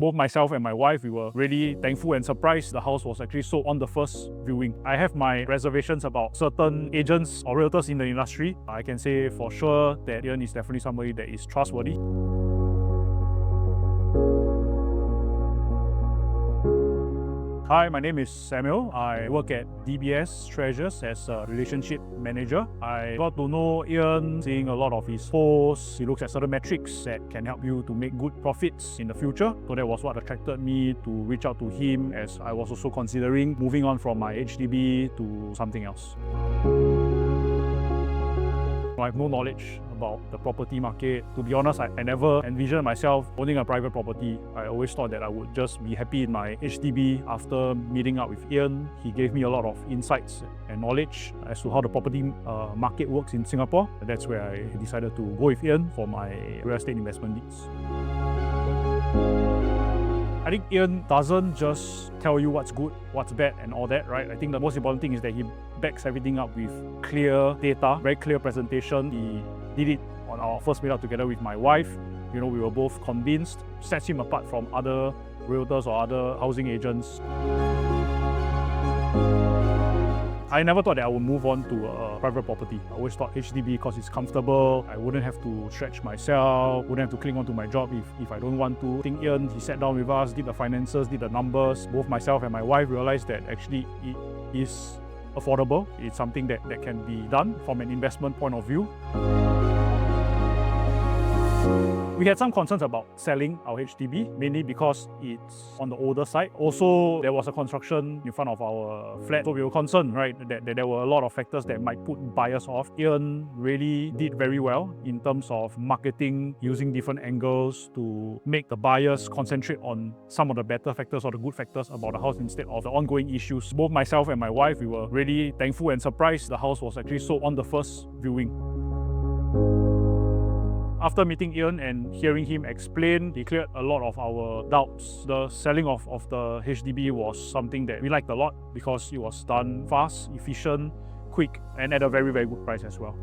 Both myself and my wife, we were really thankful and surprised the house was actually sold on the first viewing. I have my reservations about certain agents or realtors in the industry. I can say for sure that Ian is definitely somebody that is trustworthy. Hi, my name is Samuel. I work at DBS Treasures as a relationship manager. I got to know Ian, seeing a lot of his posts. He looks at certain metrics that can help you to make good profits in the future. So that was what attracted me to reach out to him, as I was also considering moving on from my HDB to something else. I have no knowledge about the property market. To be honest, I never envisioned myself owning a private property. I always thought that I would just be happy in my HDB. After meeting up with Ian, he gave me a lot of insights and knowledge as to how the property market works in Singapore. That's where I decided to go with Ian for my real estate investment needs. I think Ian doesn't just tell you what's good, what's bad and all that, right? I think the most important thing is that he backs everything up with clear data, very clear presentation. He did it on our first meetup together with my wife. We were both convinced. Sets him apart from other realtors or other housing agents. I never thought that I would move on to a private property. I always thought HDB because it's comfortable. I wouldn't have to stretch myself, wouldn't have to cling on to my job if I don't want to. I think Ian, he sat down with us, did the finances, did the numbers. Both myself and my wife realized that actually it is affordable. It's something that can be done from an investment point of view. We had some concerns about selling our HDB, mainly because it's on the older side. Also, there was a construction in front of our flat, so we were concerned, right, that there were a lot of factors that might put buyers off. Ian really did very well in terms of marketing, using different angles to make the buyers concentrate on some of the better factors or the good factors about the house instead of the ongoing issues. Both myself and my wife, we were really thankful and surprised the house was actually sold on the first viewing. After meeting Ian and hearing him explain, he cleared a lot of our doubts. The selling of the HDB was something that we liked a lot because it was done fast, efficient, quick, and at a very, very good price as well.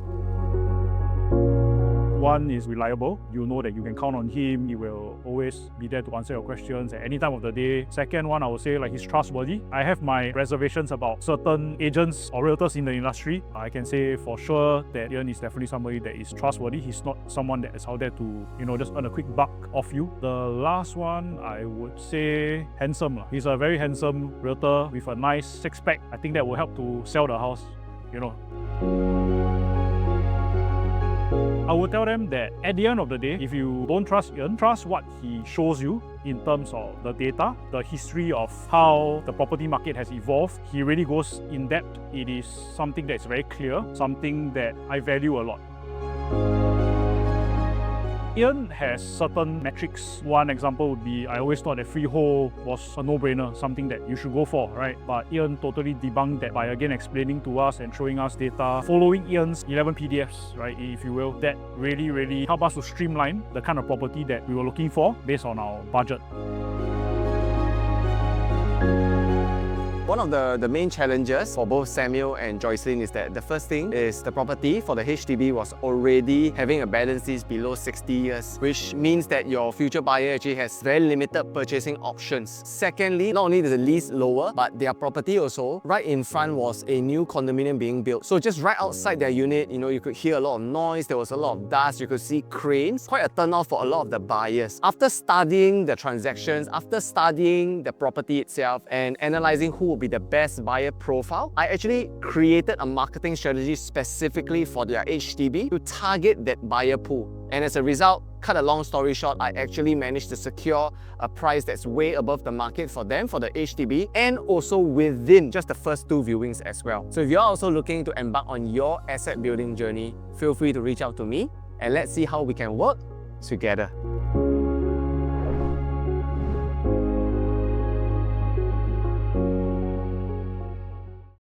One is reliable. You know that you can count on him. He will always be there to answer your questions at any time of the day. Second one, I would say he's trustworthy. I have my reservations about certain agents or realtors in the industry. I can say for sure that Ian is definitely somebody that is trustworthy. He's not someone that is out there to, just earn a quick buck off you. The last one, I would say handsome. He's a very handsome realtor with a nice six-pack. I think that will help to sell the house, I would tell them that at the end of the day, if you don't trust Ian, trust what he shows you in terms of the data, the history of how the property market has evolved. He really goes in depth. It is something that's very clear, something that I value a lot. Ian has certain metrics. One example would be, I always thought that freehold was a no-brainer, something that you should go for, right? But Ian totally debunked that by again explaining to us and showing us data, following Ian's 11 PDFs, right, if you will, that really, really helped us to streamline the kind of property that we were looking for based on our budget. One of the main challenges for both Samuel and Joycelyn is that the first thing is the property for the HDB was already having a balance lease below 60 years, which means that your future buyer actually has very limited purchasing options. Secondly, not only is the lease lower, but their property also, right in front was a new condominium being built. So just right outside their unit, you could hear a lot of noise, there was a lot of dust, you could see cranes. Quite a turnoff for a lot of the buyers. After studying the transactions, after studying the property itself and analyzing who would be the best buyer profile, I actually created a marketing strategy specifically for their HDB to target that buyer pool. And as a result, cut a long story short, I actually managed to secure a price that's way above the market for them, for the HDB, and also within just the first 2 viewings as well. So if you're also looking to embark on your asset building journey, feel free to reach out to me and let's see how we can work together.